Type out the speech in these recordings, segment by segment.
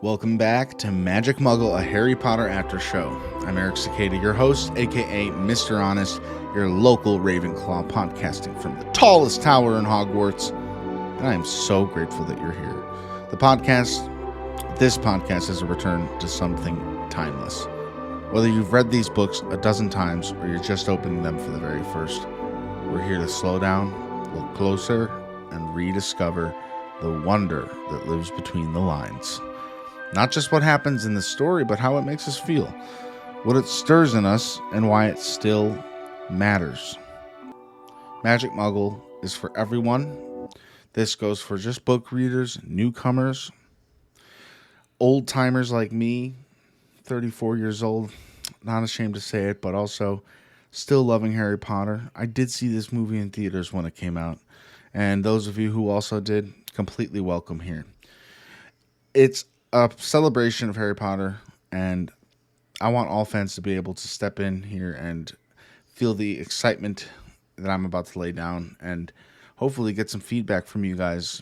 Welcome back to Magic Muggle, a Harry Potter after show. I'm Eric Cicada, your host, aka Mr. Honest, your local Ravenclaw, podcasting from the tallest tower in Hogwarts. And I am so grateful that you're here. This podcast is a return to something timeless. Whether you've read these books a dozen times or you're just opening them for the very first, we're here to slow down, look closer, and rediscover the wonder that lives between the lines. Not just what happens in the story, but how it makes us feel, what it stirs in us, and why it still matters. Magic Muggle is for everyone. This goes for just book readers, newcomers, old-timers like me, 34 years old, not ashamed to say it, but also still loving Harry Potter. I did see this movie in theaters when it came out, and those of you who also did, completely welcome here. It's a celebration of Harry Potter, and I want all fans to be able to step in here and feel the excitement that I'm about to lay down, and hopefully get some feedback from you guys,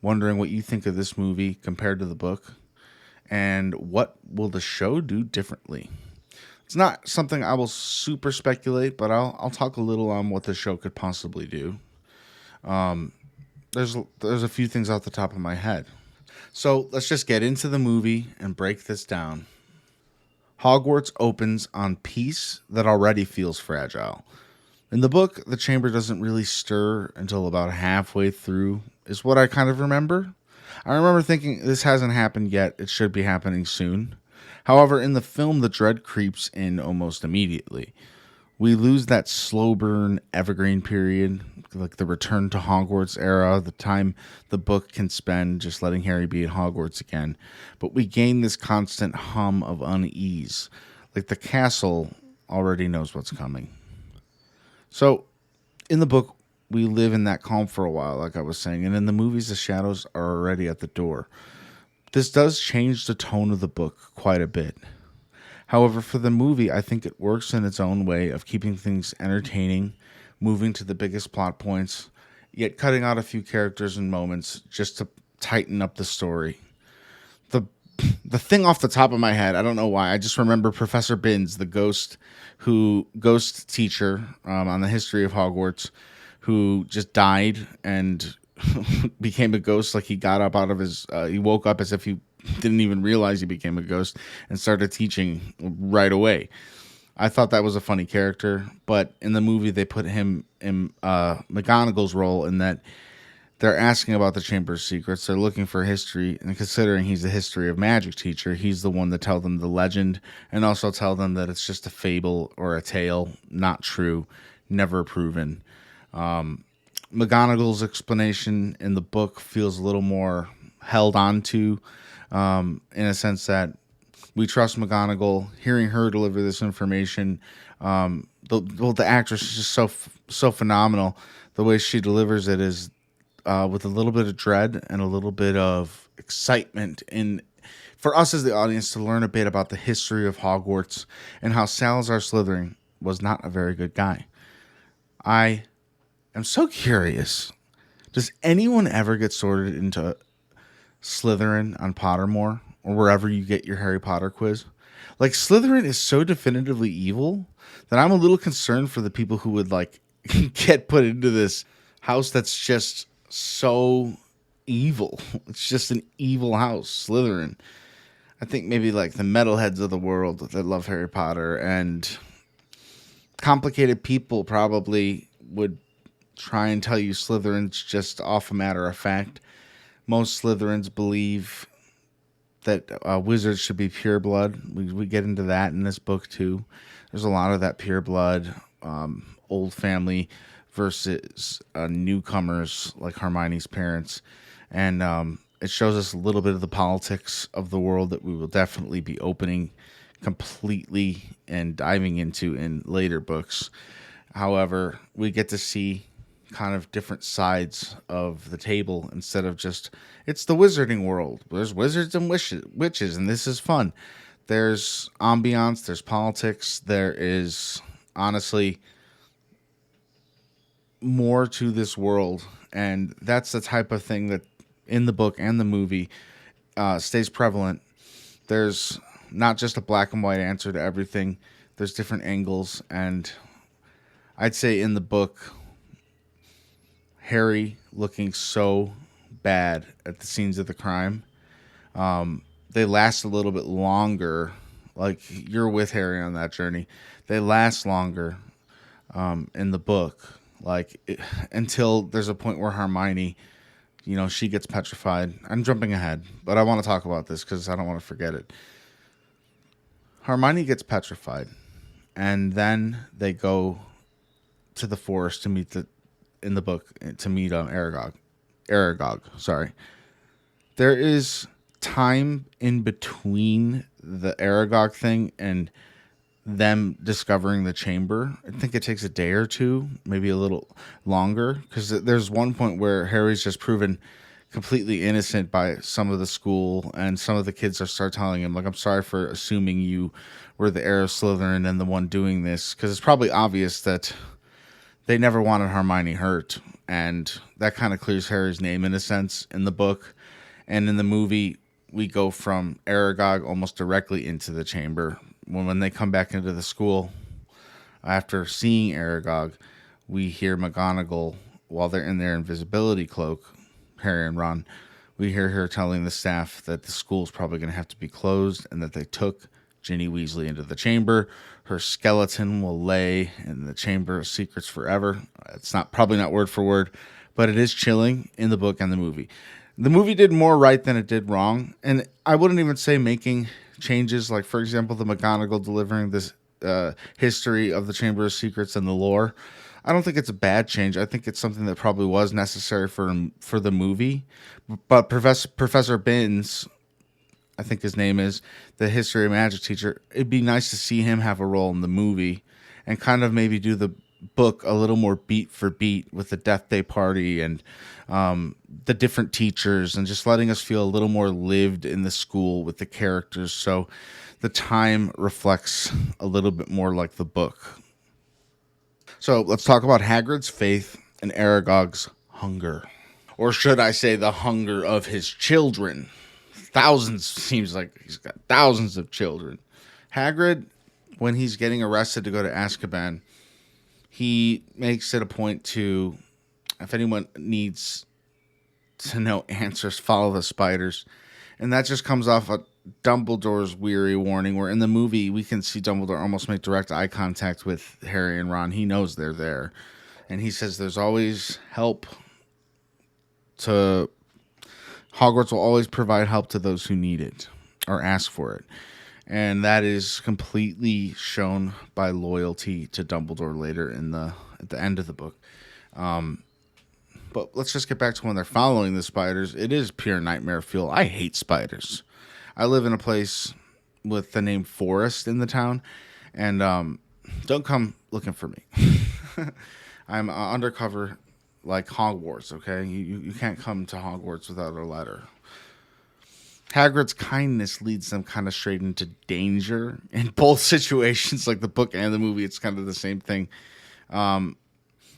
wondering what you think of this movie compared to the book, and what will the show do differently. It's not something I will super speculate, but I'll talk a little on what the show could possibly do. There's a few things off the top of my head. So let's just get into the movie and break this down. Hogwarts opens on peace that already feels fragile. In the book, the chamber doesn't really stir until about halfway through, is what I kind of remember. I remember thinking, this hasn't happened yet, it should be happening soon. However, in the film, the dread creeps in almost immediately. We lose that slow burn evergreen period, like the return to Hogwarts era, the time the book can spend just letting Harry be at Hogwarts again. But we gain this constant hum of unease, like the castle already knows what's coming. So, in the book, we live in that calm for a while, like I was saying, and in the movies, the shadows are already at the door. This does change the tone of the book quite a bit. However, for the movie, I think it works in its own way of keeping things entertaining, moving to the biggest plot points, yet cutting out a few characters and moments just to tighten up the story. The thing off the top of my head, I don't know why, I just remember Professor Binns, the ghost teacher on the history of Hogwarts, who just died and became a ghost. Like he got up out of he woke up as if he didn't even realize he became a ghost and started teaching right away. I thought that was a funny character, but in the movie they put him in McGonagall's role in that they're asking about the Chamber's secrets. They're looking for history, and considering he's the history of magic teacher, he's the one to tell them the legend and also tell them that it's just a fable or a tale, not true, never proven. McGonagall's explanation in the book feels a little more held on to, in a sense that we trust McGonagall. Hearing her deliver this information, the actress is just so phenomenal. The way she delivers it is with a little bit of dread and a little bit of excitement for us as the audience to learn a bit about the history of Hogwarts and how Salazar Slytherin was not a very good guy. I am so curious. Does anyone ever get sorted into Slytherin on Pottermore or wherever you get your Harry Potter quiz? Like, Slytherin is so definitively evil that I'm a little concerned for the people who would like get put into this house that's just so evil. It's just an evil house, Slytherin. I think maybe like the metalheads of the world that love Harry Potter and complicated people probably would try and tell you Slytherin's just off a matter of fact. Most Slytherins believe that wizards should be pure blood. We get into that in this book too. There's a lot of that pure blood, old family versus newcomers like Hermione's parents. And it shows us a little bit of the politics of the world that we will definitely be opening completely and diving into in later books. However, we get to see kind of different sides of the table instead of just, it's the wizarding world. There's wizards and witches, and this is fun. There's ambiance, there's politics, there is honestly more to this world, and that's the type of thing that in the book and the movie stays prevalent. There's not just a black and white answer to everything. There's different angles, and I'd say in the book, Harry looking so bad at the scenes of the crime, they last a little bit longer. Like, you're with Harry on that journey. They last longer in the book, until there's a point where Hermione, she gets petrified. I'm jumping ahead, but I want to talk about this because I don't want to forget it. Hermione gets petrified, and then they go to the forest to meet Aragog. Aragog, sorry. There is time in between the Aragog thing and them discovering the chamber. I think it takes a day or two, maybe a little longer, because there's one point where Harry's just proven completely innocent by some of the school, and some of the kids start telling him, like, I'm sorry for assuming you were the heir of Slytherin and the one doing this, because it's probably obvious that they never wanted Hermione hurt, and that kind of clears Harry's name in a sense in the book. And in the movie, we go from Aragog almost directly into the chamber. When they come back into the school, after seeing Aragog, we hear McGonagall, while they're in their invisibility cloak, Harry and Ron, we hear her telling the staff that the school's probably going to have to be closed, and that they took Ginny Weasley into the chamber. Her skeleton will lay in the Chamber of Secrets forever. It's probably not word for word, but it is chilling in the book and the movie. The movie did more right than it did wrong, and I wouldn't even say making changes, like, for example, the McGonagall delivering this history of the Chamber of Secrets and the lore. I don't think it's a bad change. I think it's something that probably was necessary for the movie. But Professor Binns, I think his name is, the history of magic teacher, it'd be nice to see him have a role in the movie and kind of maybe do the book a little more beat for beat with the Death Day party and the different teachers, and just letting us feel a little more lived in the school with the characters, so the time reflects a little bit more like the book. So let's talk about Hagrid's faith and Aragog's hunger. Or should I say the hunger of his children. Thousands, seems like he's got thousands of children. Hagrid, when he's getting arrested to go to Azkaban, he makes it a point to, if anyone needs to know answers, follow the spiders. And that just comes off of Dumbledore's weary warning, where in the movie we can see Dumbledore almost make direct eye contact with Harry and Ron. He knows they're there. And he says there's always help Hogwarts will always provide help to those who need it or ask for it. And that is completely shown by loyalty to Dumbledore later at the end of the book. But let's just get back to when they're following the spiders. It is pure nightmare fuel. I hate spiders. I live in a place with the name Forest in the town, and don't come looking for me. I'm undercover like Hogwarts, okay? You can't come to Hogwarts without a letter. Hagrid's kindness leads them kind of straight into danger in both situations, like the book and the movie. It's kind of the same thing.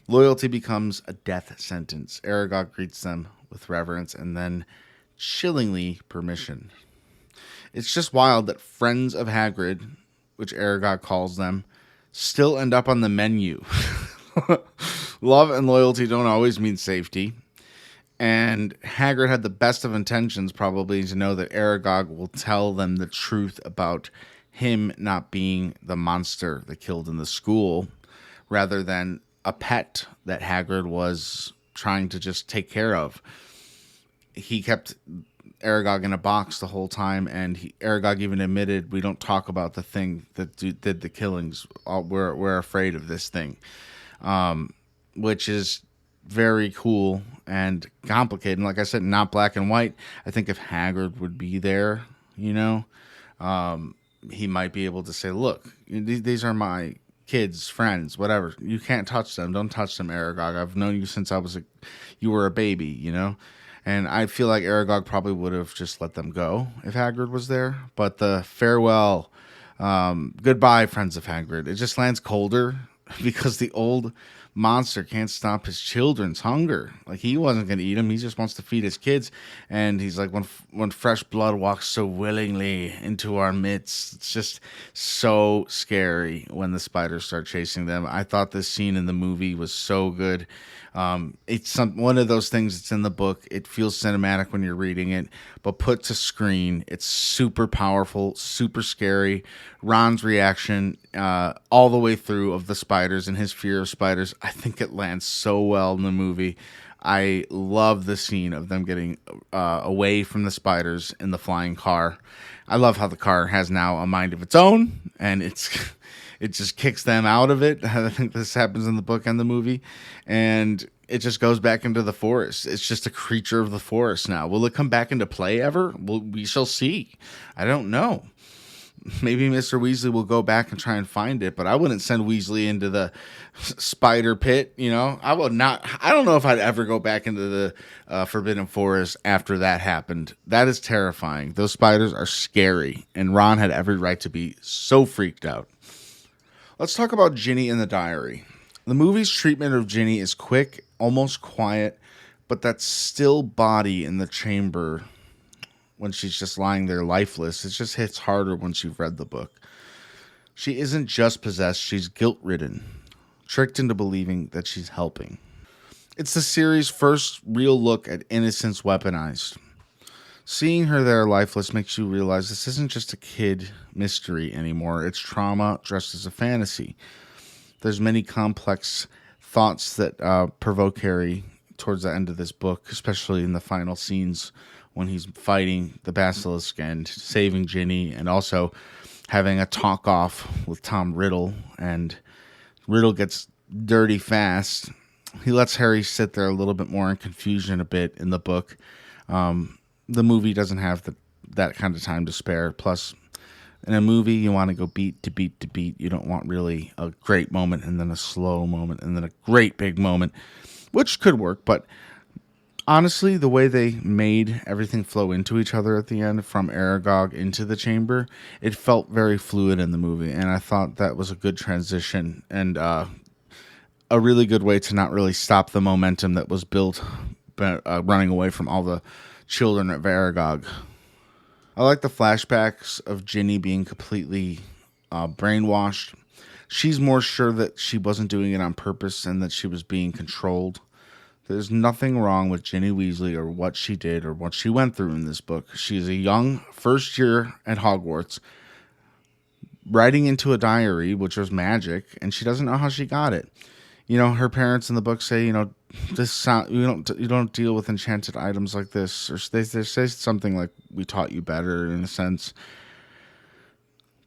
Loyalty becomes a death sentence. Aragog greets them with reverence and then chillingly permission. It's just wild that friends of Hagrid, which Aragog calls them, still end up on the menu. Love and loyalty don't always mean safety. And Hagrid had the best of intentions, probably, to know that Aragog will tell them the truth about him not being the monster that killed in the school, rather than a pet that Hagrid was trying to just take care of. He kept Aragog in a box the whole time, and Aragog even admitted, we don't talk about the thing that did the killings. We're afraid of this thing, which is very cool and complicated. And like I said, not black and white. I think if Hagrid would be there, he might be able to say, look, these are my kids, friends, whatever. You can't touch them. Don't touch them, Aragog. I've known you since you were a baby, And I feel like Aragog probably would have just let them go if Hagrid was there. But the farewell, goodbye, friends of Hagrid, it just lands colder because the old monster can't stop his children's hunger. Like, he wasn't going to eat them. He just wants to feed his kids. And he's like, when fresh blood walks so willingly into our midst, it's just so scary when the spiders start chasing them. I thought this scene in the movie was so good. It's one of those things that's in the book. It feels cinematic when you're reading it, but put to screen, it's super powerful, super scary. Ron's reaction all the way through of the spiders and his fear of spiders, I think it lands so well in the movie. I love the scene of them getting away from the spiders in the flying car. I love how the car has now a mind of its own, and it just kicks them out of it. I think this happens in the book and the movie, and it just goes back into the forest. It's just a creature of the forest now. Will it come back into play ever? Well, we shall see. I don't know. Maybe Mr. Weasley will go back and try and find it, but I wouldn't send Weasley into the spider pit, I would not. I don't know if I'd ever go back into the Forbidden Forest after that happened. That is terrifying. Those spiders are scary, and Ron had every right to be so freaked out. Let's talk about Ginny in the diary. The movie's treatment of Ginny is quick, almost quiet, but that still body in the chamber when she's just lying there lifeless, it just hits harder once you've read the book. She isn't just possessed, she's guilt-ridden, tricked into believing that she's helping. It's the series' first real look at innocence weaponized. Seeing her there lifeless makes you realize this isn't just a kid mystery anymore. It's trauma dressed as a fantasy. There's many complex thoughts that provoke Harry towards the end of this book, especially in the final scenes when he's fighting the basilisk and saving Ginny, and also having a talk off with Tom Riddle. And Riddle gets dirty fast. He lets Harry sit there a little bit more in confusion a bit in the book. The movie doesn't have that kind of time to spare. Plus, in a movie, you want to go beat to beat to beat. You don't want really a great moment and then a slow moment and then a great big moment, which could work. But honestly, the way they made everything flow into each other at the end, from Aragog into the chamber, it felt very fluid in the movie. And I thought that was a good transition and a really good way to not really stop the momentum that was built running away from all the children of Aragog. I like the flashbacks of Ginny being completely brainwashed. She's more sure that she wasn't doing it on purpose and that she was being controlled. There's nothing wrong with Ginny Weasley or what she did or what she went through in this book. She's a young first year at Hogwarts, writing into a diary, which was magic, and she doesn't know how she got it. Her parents in the book say, you don't deal with enchanted items like this, or they say something like, we taught you better, in a sense.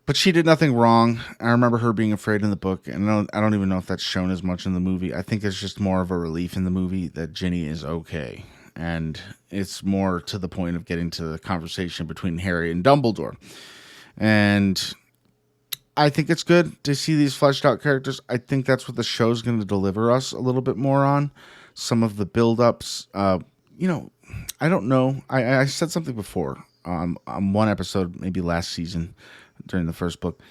But she did nothing wrong. I remember her being afraid in the book, and I don't even know if that's shown as much in the movie. I think it's just more of a relief in the movie that Ginny is okay, and it's more to the point of getting to the conversation between Harry and Dumbledore. And I think it's good to see these fleshed out characters. I think that's what the show's going to deliver us a little bit more on. Some of the build-ups, I don't know. I said something before on one episode, maybe last season during the first book.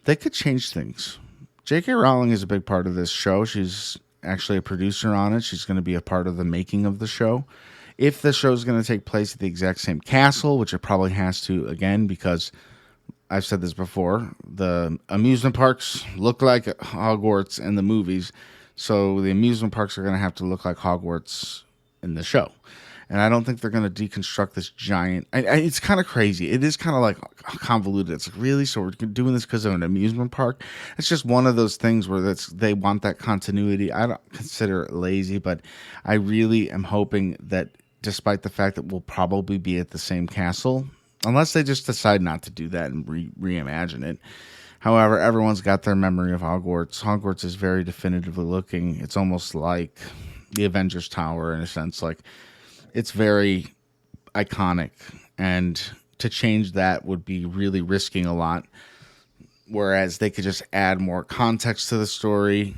They could change things. J.K. Rowling is a big part of this show. She's actually a producer on it. She's going to be a part of the making of the show. If the show is going to take place at the exact same castle, which it probably has to again, because I've said this before, the amusement parks look like Hogwarts in the movies, so the amusement parks are going to have to look like Hogwarts in the show. And I don't think they're going to deconstruct this giant... it's kind of crazy. It is kind of like convoluted. It's like, really? So we're doing this because of an amusement park? It's just one of those things where they want that continuity. I don't consider it lazy, but I really am hoping that despite the fact that we'll probably be at the same castle, unless they just decide not to do that and reimagine it. However, everyone's got their memory of Hogwarts. Hogwarts is very definitively looking. It's almost like the Avengers Tower in a sense. Like, it's very iconic. And to change that would be really risking a lot. Whereas they could just add more context to the story,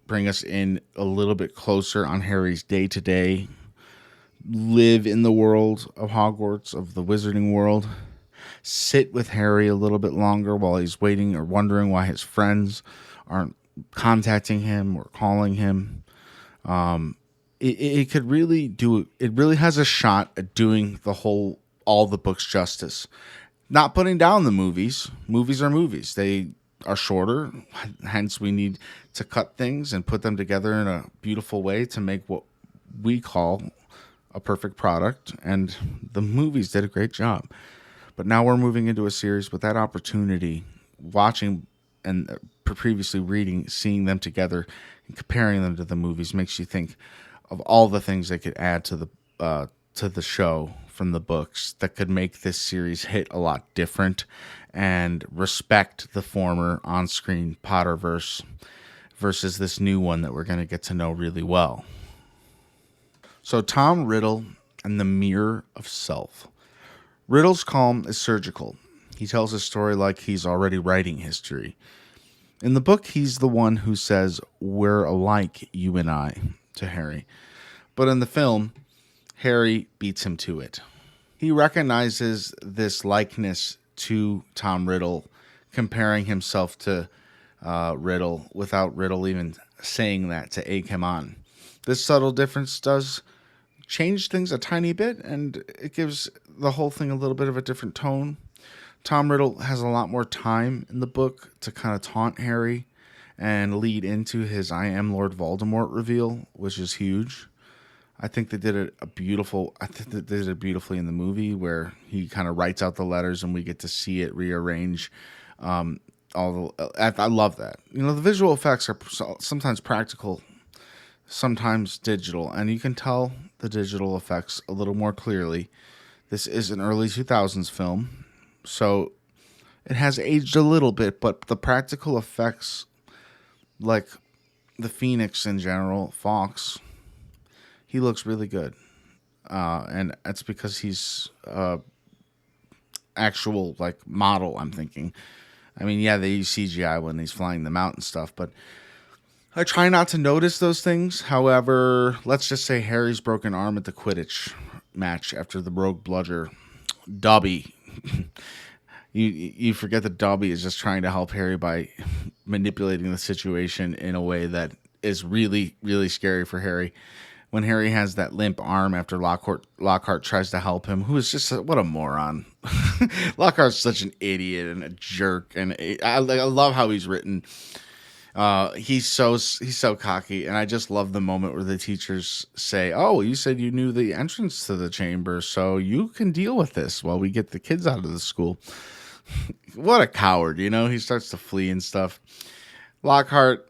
bring us in a little bit closer on Harry's day-to-day, live in the world of Hogwarts, of the wizarding world, sit with Harry a little bit longer while he's waiting or wondering why his friends aren't contacting him or calling him. It could really do. It really has a shot at doing all the books justice. Not putting down the movies. Movies are movies. They are shorter. Hence, we need to cut things and put them together in a beautiful way to make what we call a perfect product. And the movies did a great job. But now we're moving into a series with that opportunity, watching and previously reading, seeing them together and comparing them to the movies makes you think of all the things they could add to the show from the books that could make this series hit a lot different and respect the former on-screen Potterverse versus this new one that we're going to get to know really well. So Tom Riddle and the Mirror of Self. Riddle's calm is surgical. He tells his story like he's already writing history. In the book, he's the one who says, "We're alike, you and I," to Harry. But in the film, Harry beats him to it. He recognizes this likeness to Tom Riddle, comparing himself to Riddle without Riddle even saying that to egg him on. This subtle difference does change things a tiny bit, and it gives the whole thing a little bit of a different tone. Tom Riddle has a lot more time in the book to kind of taunt Harry and lead into his "I am Lord Voldemort" reveal, which is huge. I think they did it beautifully in the movie, where he kind of writes out the letters and we get to see it rearrange. I love that. The visual effects are sometimes practical, sometimes digital, and you can tell the digital effects a little more clearly. This is an early 2000s film, so it has aged a little bit, but the practical effects, like the Phoenix in general, Fawkes, he looks really good. And that's because he's actual model, I'm thinking. I mean, yeah, they use CGI when he's flying them out and stuff, but I try not to notice those things. However, let's just say Harry's broken arm at the Quidditch match after the rogue bludger. Dobby. You forget that Dobby is just trying to help Harry by manipulating the situation in a way that is really, really scary for Harry. When Harry has that limp arm after Lockhart tries to help him, who is just what a moron. Lockhart's such an idiot and a jerk, and I love how he's written. He's so cocky, and I just love the moment where the teachers say, "Oh, you said you knew the entrance to the chamber, so you can deal with this while we get the kids out of the school." What a coward, He starts to flee and stuff. Lockhart,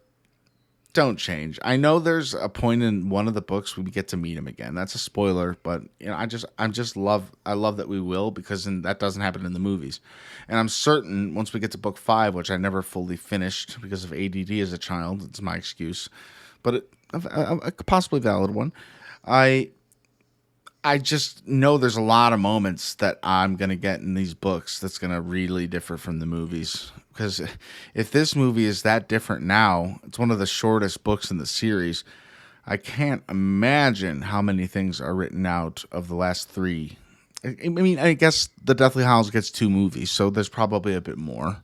don't change. I know there's a point in one of the books where we get to meet him again. That's a spoiler, but I love that we will, because that doesn't happen in the movies. And I'm certain once we get to book 5, which I never fully finished because of ADD as a child, it's my excuse, but a possibly valid one. I just know there's a lot of moments that I'm going to get in these books that's going to really differ from the movies. Because if this movie is that different now, it's one of the shortest books in the series. I can't imagine how many things are written out of the last 3. I mean, I guess the Deathly Hallows gets 2 movies, so there's probably a bit more.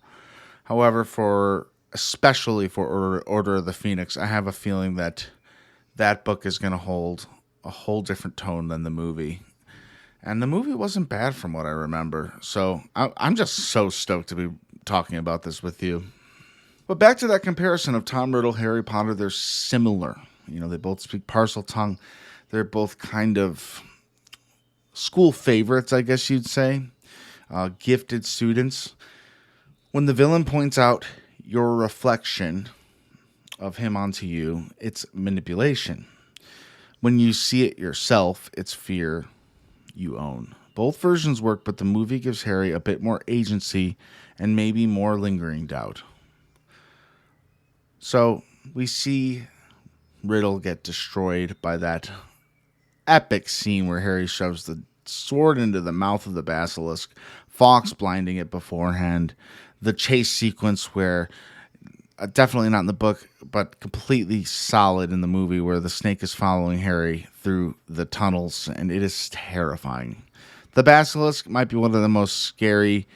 However, especially for Order of the Phoenix, I have a feeling that book is going to hold a whole different tone than the movie. And the movie wasn't bad from what I remember. So I'm just so stoked to be talking about this with you. But back to that comparison of Tom Riddle, Harry Potter, they're similar. They both speak Parseltongue. They're both kind of school favorites, I guess you'd say. Gifted students. When the villain points out your reflection of him onto you, it's manipulation. When you see it yourself, it's fear you own. Both versions work, but the movie gives Harry a bit more agency and maybe more lingering doubt. So we see Riddle get destroyed by that epic scene where Harry shoves the sword into the mouth of the basilisk, Fawkes blinding it beforehand, the chase sequence where, definitely not in the book, but completely solid in the movie, where the snake is following Harry through the tunnels, and it is terrifying. The basilisk might be one of the most scary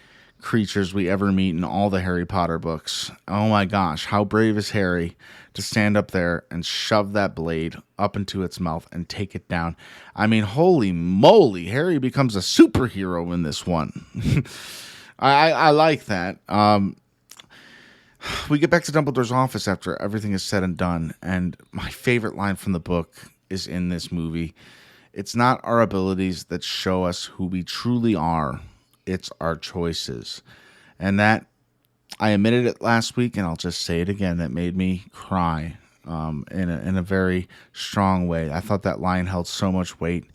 creatures we ever meet in all the Harry Potter books. Oh my gosh, how brave is Harry to stand up there and shove that blade up into its mouth and take it down. I mean, holy moly, Harry becomes a superhero in this one. I like that. We get back to Dumbledore's office after everything is said and done, and my favorite line from the book is in this movie. It's not our abilities that show us who we truly are. It's our choices. And that, I admitted it last week, and I'll just say it again, that made me cry in a very strong way. I thought that line held so much weight,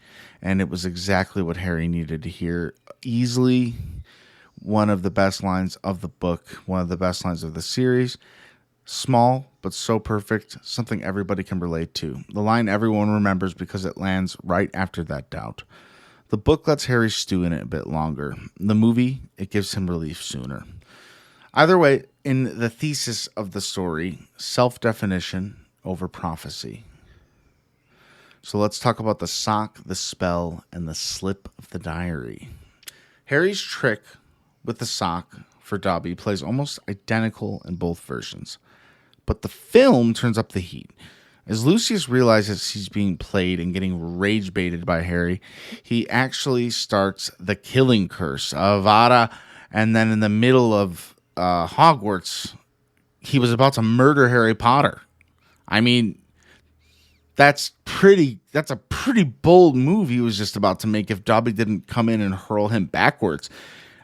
and it was exactly what Harry needed to hear. Easily one of the best lines of the book, one of the best lines of the series. Small, but so perfect, something everybody can relate to. The line everyone remembers because it lands right after that doubt. The book lets Harry stew in it a bit longer. The movie, it gives him relief sooner. Either way, in the thesis of the story, self-definition over prophecy. So let's talk about the sock, the spell, and the slip of the diary. Harry's trick with the sock for Dobby plays almost identical in both versions. But the film turns up the heat. As Lucius realizes he's being played and getting rage baited by Harry, he actually starts the killing curse of Avada, and then in the middle of Hogwarts, he was about to murder Harry Potter. I mean, that's a pretty bold move he was just about to make if Dobby didn't come in and hurl him backwards.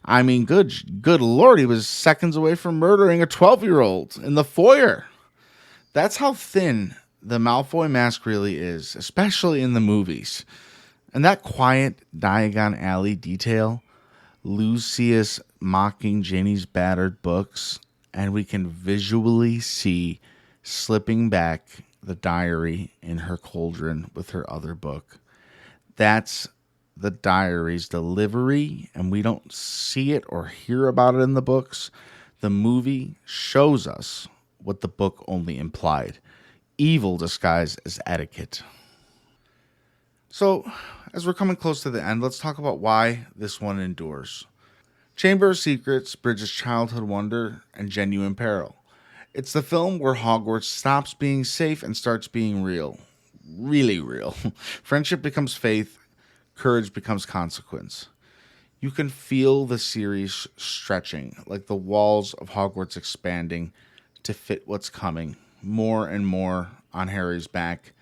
I mean, good Lord, he was seconds away from murdering a 12-year-old in the foyer. That's how thin the Malfoy mask really is, especially in the movies. And that quiet Diagon Alley detail, Lucius mocking Ginny's battered books, and we can visually see slipping back the diary in her cauldron with her other book. That's the diary's delivery, and we don't see it or hear about it in the books. The movie shows us what the book only implied. Evil disguised as etiquette. So, as we're coming close to the end, let's talk about why this one endures. Chamber of Secrets bridges childhood wonder and genuine peril. It's the film where Hogwarts stops being safe and starts being real. Really real. Friendship becomes faith. Courage becomes consequence. You can feel the series stretching, like the walls of Hogwarts expanding to fit what's coming. More and more on Harry's back.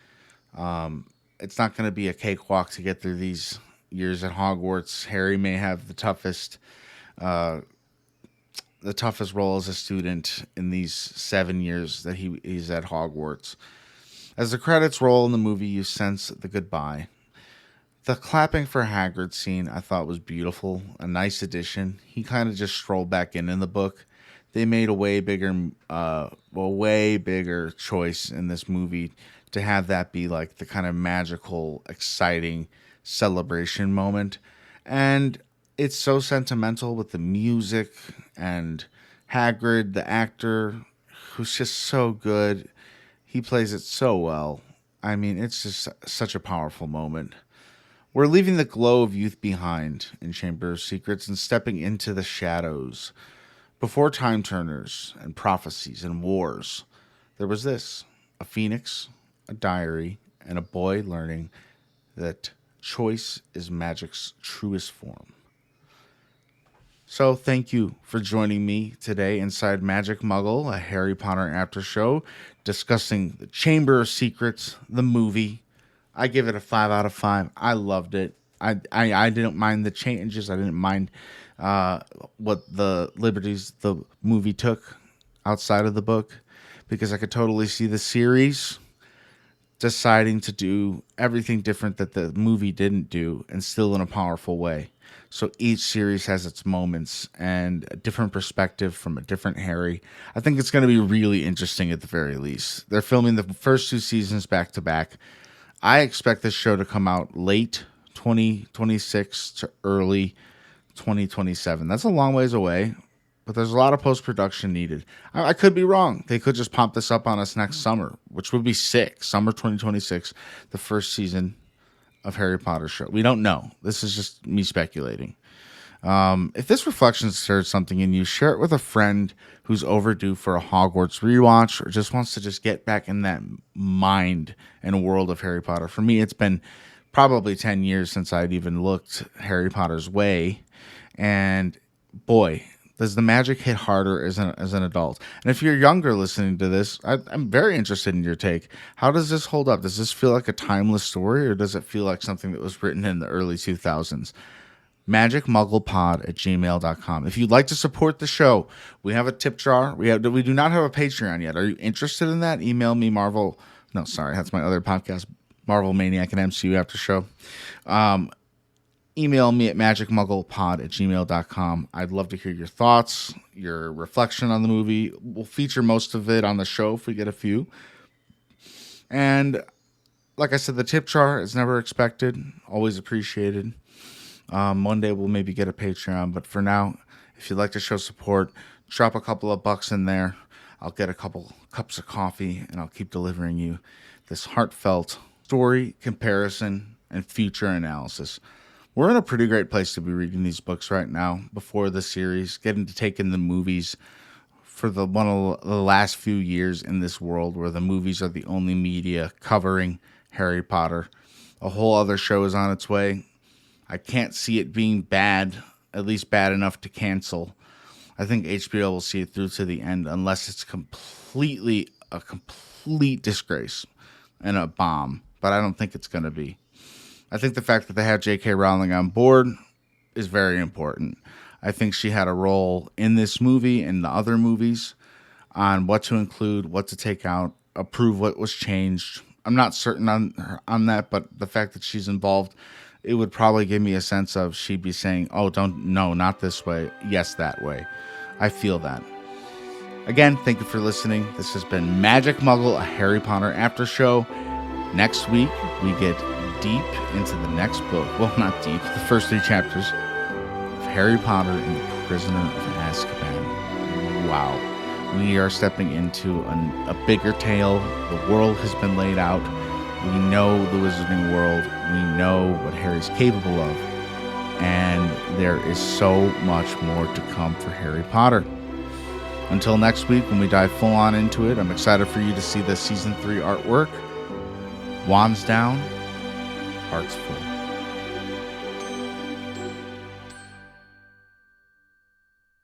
It's not going to be a cakewalk to get through these years at Hogwarts. Harry may have the toughest role as a student in these 7 years that he's at Hogwarts. As the credits roll in the movie, you sense the goodbye. The clapping for Hagrid scene I thought was beautiful, a nice addition. He kind of just strolled back in the book. They made a way bigger choice in this movie to have that be like the kind of magical, exciting celebration moment. And it's so sentimental with the music and Hagrid, the actor, who's just so good. He plays it so well. I mean, it's just such a powerful moment. We're leaving the glow of youth behind in Chamber of Secrets and stepping into the shadows. Before time turners and prophecies and wars, there was this: a phoenix, a diary, and a boy learning that choice is magic's truest form. So thank you for joining me today inside Magic Muggle, a Harry Potter after show, discussing the Chamber of Secrets, the movie. I give it a 5 out of 5. I loved it. I didn't mind the changes. I didn't mind what the liberties the movie took outside of the book, because I could totally see the series deciding to do everything different that the movie didn't do, and still in a powerful way. So each series has its moments and a different perspective from a different Harry. I think it's going to be really interesting at the very least. They're filming the first 2 seasons back to back. I expect this show to come out late 2026 to early 2027. That's a long ways away, but there's a lot of post-production needed. I could be wrong. They could just pop this up on us next summer, which would be sick. Summer 2026, the first season of Harry Potter show. We don't know. This is just me speculating. If this reflection stirs something in you, share it with a friend who's overdue for a Hogwarts rewatch or just wants to just get back in that mind and world of Harry Potter. For me, it's been probably 10 years since I'd even looked Harry Potter's way. And boy, does the magic hit harder as an adult. And if you're younger listening to this, I'm very interested in your take. How does this hold up? Does this feel like a timeless story, or does it feel like something that was written in the early 2000s? magicmugglepod@gmail.com. If you'd like to support the show, we have a tip jar. We do not have a Patreon yet. Are you interested in that? Email me that's my other podcast, Marvel Maniac and MCU After Show. Email me at magicmugglepod@gmail.com. I'd love to hear your thoughts, your reflection on the movie. We'll feature most of it on the show if we get a few. And like I said, the tip jar is never expected, always appreciated. One day we'll maybe get a Patreon, but for now, if you'd like to show support, drop a couple of bucks in there. I'll get a couple cups of coffee, and I'll keep delivering you this heartfelt story, comparison, and future analysis. We're in a pretty great place to be reading these books right now before the series, getting to take in the movies for one of the last few years in this world where the movies are the only media covering Harry Potter. A whole other show is on its way. I can't see it being bad, at least bad enough to cancel. I think HBO will see it through to the end unless it's a complete disgrace and a bomb, but I don't think it's going to be. I think the fact that they have J.K. Rowling on board is very important. I think she had a role in this movie and the other movies on what to include, what to take out, approve what was changed. I'm not certain on that, but the fact that she's involved, it would probably give me a sense of she'd be saying, no, not this way. Yes, that way. I feel that. Again, thank you for listening. This has been Magic Muggle, a Harry Potter after show. Next week, we get deep into the next book. Well, not deep. The first 3 chapters of Harry Potter and the Prisoner of Azkaban. Wow. We are stepping into a bigger tale. The world has been laid out. We know the Wizarding World. We know what Harry's capable of. And there is so much more to come for Harry Potter. Until next week, when we dive full on into it, I'm excited for you to see the Season 3 artwork. Wands down, hearts full.